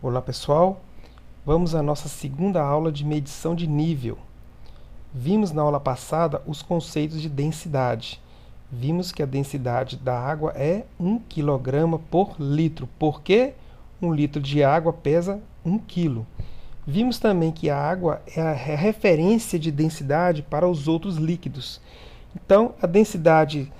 Olá pessoal, vamos à nossa segunda aula de medição de nível. Vimos na aula passada os conceitos de densidade. Vimos que a densidade da água é 1 kg por litro, porque 1 litro de água pesa 1 kg. Vimos também que a água é a referência de densidade para os outros líquidos. Então, a densidade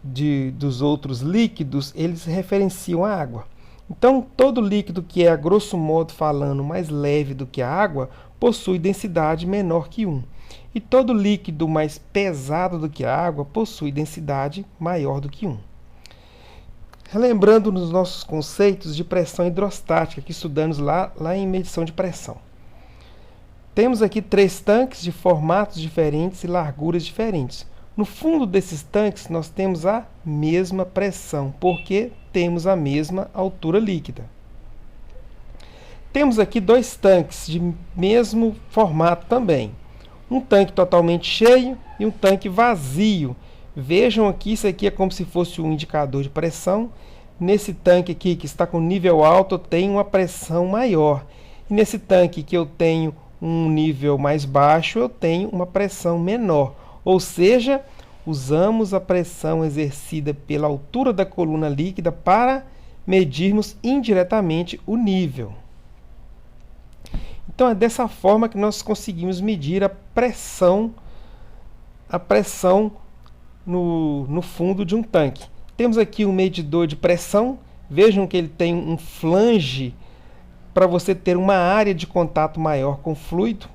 dos outros líquidos, eles referenciam a água. Então, todo líquido que é, a grosso modo falando, mais leve do que a água, possui densidade menor que 1. E todo líquido mais pesado do que a água possui densidade maior do que 1. Relembrando nos nossos conceitos de pressão hidrostática, que estudamos lá em medição de pressão. Temos aqui 3 tanques de formatos diferentes e larguras diferentes. No fundo desses tanques, nós temos a mesma pressão, porque temos a mesma altura líquida. Temos aqui 2 tanques de mesmo formato também. Um tanque totalmente cheio e um tanque vazio. Vejam aqui, isso aqui é como se fosse um indicador de pressão. Nesse tanque aqui, que está com nível alto, eu tenho uma pressão maior. E nesse tanque que eu tenho um nível mais baixo, eu tenho uma pressão menor. Ou seja, usamos a pressão exercida pela altura da coluna líquida para medirmos indiretamente o nível. Então, é dessa forma que nós conseguimos medir a pressão no fundo de um tanque. Temos aqui um medidor de pressão. Vejam que ele tem um flange para você ter uma área de contato maior com o fluido.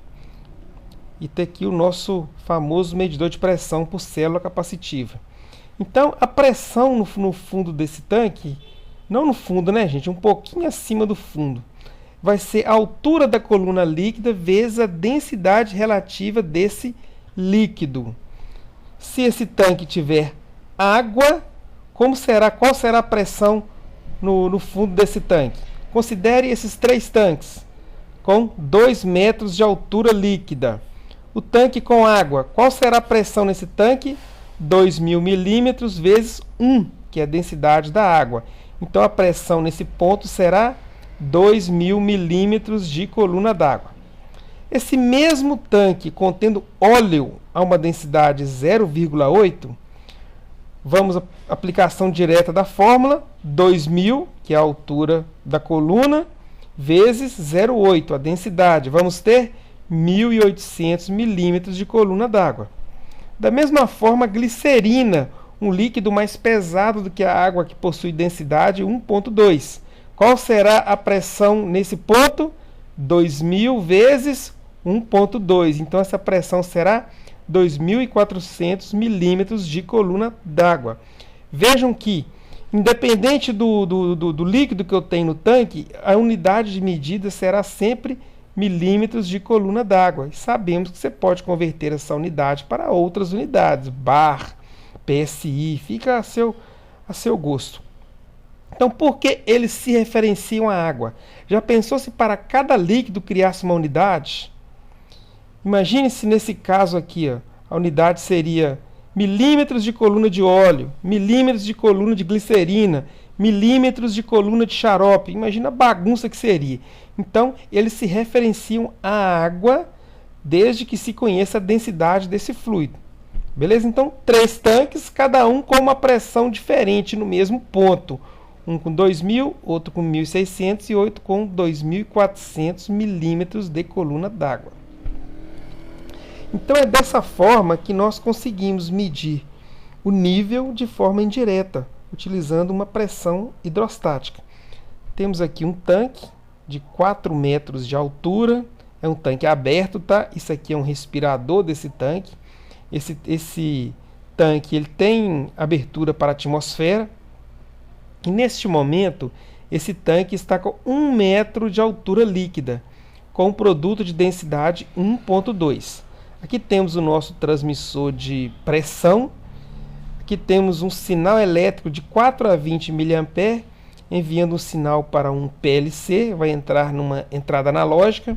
E ter aqui o nosso famoso medidor de pressão por célula capacitiva. Então, a pressão no fundo desse tanque, não no fundo, né, gente? Um pouquinho acima do fundo, vai ser a altura da coluna líquida vezes a densidade relativa desse líquido. Se esse tanque tiver água, qual será a pressão no fundo desse tanque? Considere esses 3 tanques com 2 metros de altura líquida. O tanque com água, qual será a pressão nesse tanque? 2.000 milímetros vezes 1, que é a densidade da água. Então, a pressão nesse ponto será 2.000 milímetros de coluna d'água. Esse mesmo tanque contendo óleo a uma densidade 0,8, vamos à aplicação direta da fórmula, 2.000, que é a altura da coluna, vezes 0,8, a densidade. Vamos ter 1.800 milímetros de coluna d'água. Da mesma forma, a glicerina, um líquido mais pesado do que a água, que possui densidade 1,2. Qual será a pressão nesse ponto? 2.000 vezes 1,2. Então, essa pressão será 2.400 milímetros de coluna d'água. Vejam que, independente do líquido que eu tenho no tanque, a unidade de medida será sempre milímetros de coluna d'água. E sabemos que você pode converter essa unidade para outras unidades, bar, PSI, fica a seu gosto. Então, por que eles se referenciam à água? Já pensou se para cada líquido criasse uma unidade? Imagine se nesse caso aqui, a unidade seria milímetros de coluna de óleo, milímetros de coluna de glicerina, milímetros de coluna de xarope. Imagina a bagunça que seria. Então, eles se referenciam à água desde que se conheça a densidade desse fluido. Beleza? Então, 3 tanques, cada um com uma pressão diferente no mesmo ponto. Um com 2.000, outro com 1.600 e outro com 2.400 milímetros de coluna d'água. Então, é dessa forma que nós conseguimos medir o nível de forma indireta, utilizando uma pressão hidrostática. Temos aqui um tanque de 4 metros de altura, é um tanque aberto, tá? Isso aqui é um respirador desse tanque. Esse tanque ele tem abertura para a atmosfera. E neste momento, esse tanque está com 1 metro de altura líquida, com um produto de densidade 1,2. Aqui temos o nosso transmissor de pressão. Aqui temos um sinal elétrico de 4 a 20 mA, enviando um sinal para um PLC, vai entrar numa entrada analógica.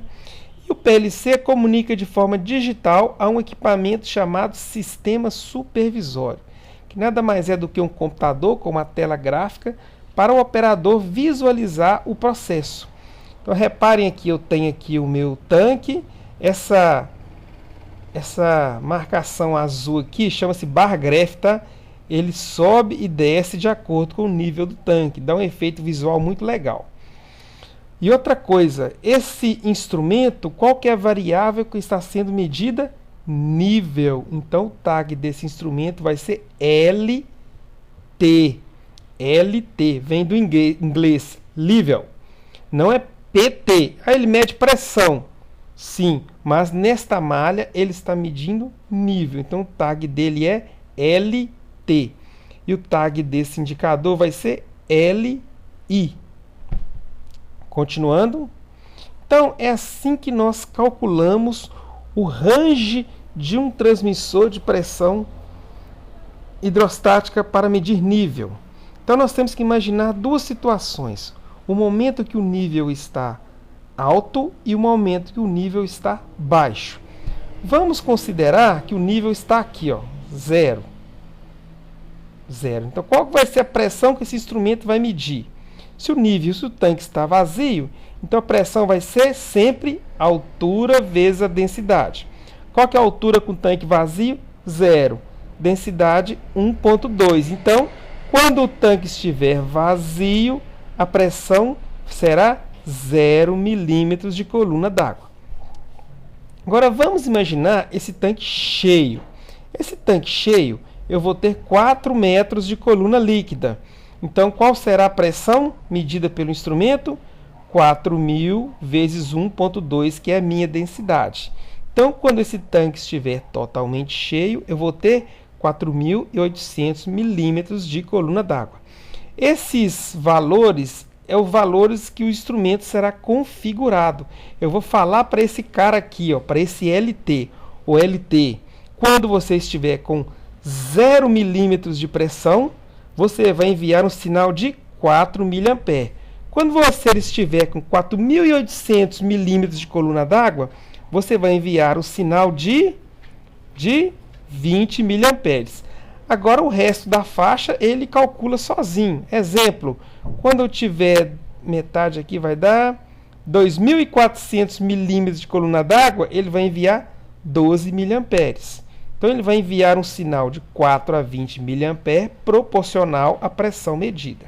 E o PLC comunica de forma digital a um equipamento chamado sistema supervisório, que nada mais é do que um computador com uma tela gráfica para o operador visualizar o processo. Então reparem aqui, eu tenho aqui o meu tanque, essa marcação azul aqui chama-se bar graph, tá? Ele sobe e desce de acordo com o nível do tanque, dá um efeito visual muito legal. E outra coisa, esse instrumento, qual que é a variável que está sendo medida? Nível. Então o tag desse instrumento vai ser LT. LT, vem do inglês, level. Não é PT. Aí ele mede pressão. Sim, mas nesta malha ele está medindo nível. Então o tag dele é LT. E o tag desse indicador vai ser LI. Continuando. Então é assim que nós calculamos o range de um transmissor de pressão hidrostática para medir nível. Então nós temos que imaginar duas situações. O momento que o nível está alto e o momento que o nível está baixo. Vamos considerar que o nível está aqui, ó, 0. Então qual vai ser a pressão que esse instrumento vai medir? Se o tanque está vazio, então a pressão vai ser sempre altura vezes a densidade. Qual que é a altura com o tanque vazio? 0. Densidade 1,2. Então, quando o tanque estiver vazio, a pressão será 0 milímetros de coluna d'água. Agora vamos imaginar esse tanque cheio. Esse tanque cheio, eu vou ter 4 metros de coluna líquida. Então, qual será a pressão medida pelo instrumento? 4.000 vezes 1,2, que é a minha densidade. Então, quando esse tanque estiver totalmente cheio, eu vou ter 4.800 milímetros de coluna d'água. Esses valores são os valores que o instrumento será configurado. Eu vou falar para esse cara aqui, para esse LT, o LT. Quando você estiver com 0 milímetros de pressão, você vai enviar um sinal de 4 mA. Quando você estiver com 4.800 milímetros de coluna d'água, você vai enviar um sinal de 20 mA. Agora o resto da faixa ele calcula sozinho. Exemplo, quando eu tiver metade aqui vai dar 2.400 milímetros de coluna d'água, ele vai enviar 12 mA. Então ele vai enviar um sinal de 4 a 20 mA proporcional à pressão medida.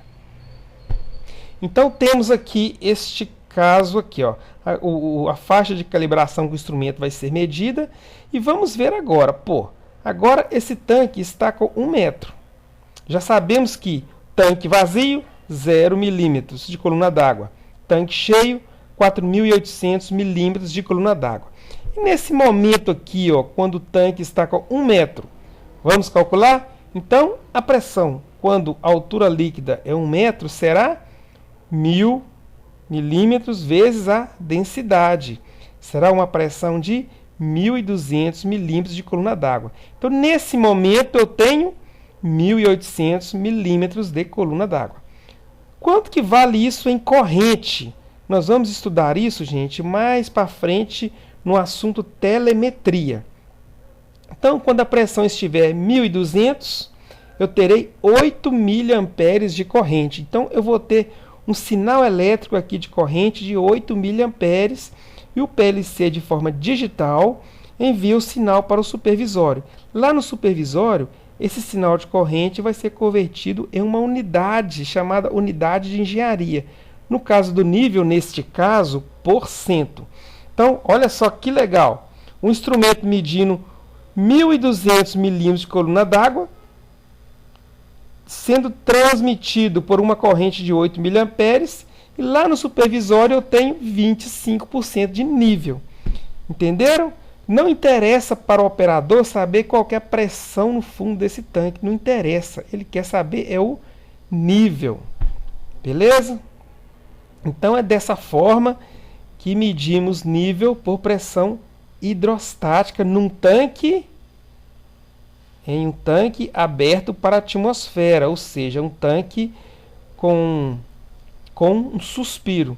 Então temos aqui este caso aqui, a faixa de calibração que o instrumento vai ser medida. E vamos ver agora, agora esse tanque está com 1 metro. Já sabemos que tanque vazio, 0 milímetros de coluna d'água. Tanque cheio, 4.800 milímetros de coluna d'água. E nesse momento aqui, quando o tanque está com 1 metro, vamos calcular? Então, a pressão, quando a altura líquida é 1 metro, será 1.000 milímetros vezes a densidade. Será uma pressão de 1.200 milímetros de coluna d'água. Então, nesse momento, eu tenho 1.800 milímetros de coluna d'água. Quanto que vale isso em corrente? Nós vamos estudar isso, gente, mais para frente no assunto telemetria. Então, quando a pressão estiver 1.200, eu terei 8 mA de corrente. Então, eu vou ter um sinal elétrico aqui de corrente de 8 mA e o PLC, de forma digital, envia o sinal para o supervisório. Lá no supervisório, esse sinal de corrente vai ser convertido em uma unidade chamada unidade de engenharia. No caso do nível, neste caso, %. Então, olha só que legal. Um instrumento medindo 1.200 milímetros de coluna d'água, sendo transmitido por uma corrente de 8 mA, e lá no supervisório eu tenho 25% de nível. Entenderam? Não interessa para o operador saber qual é a pressão no fundo desse tanque. Não interessa. Ele quer saber o nível. Beleza? Então é dessa forma que medimos nível por pressão hidrostática em um tanque aberto para a atmosfera, ou seja, um tanque com um suspiro.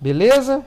Beleza?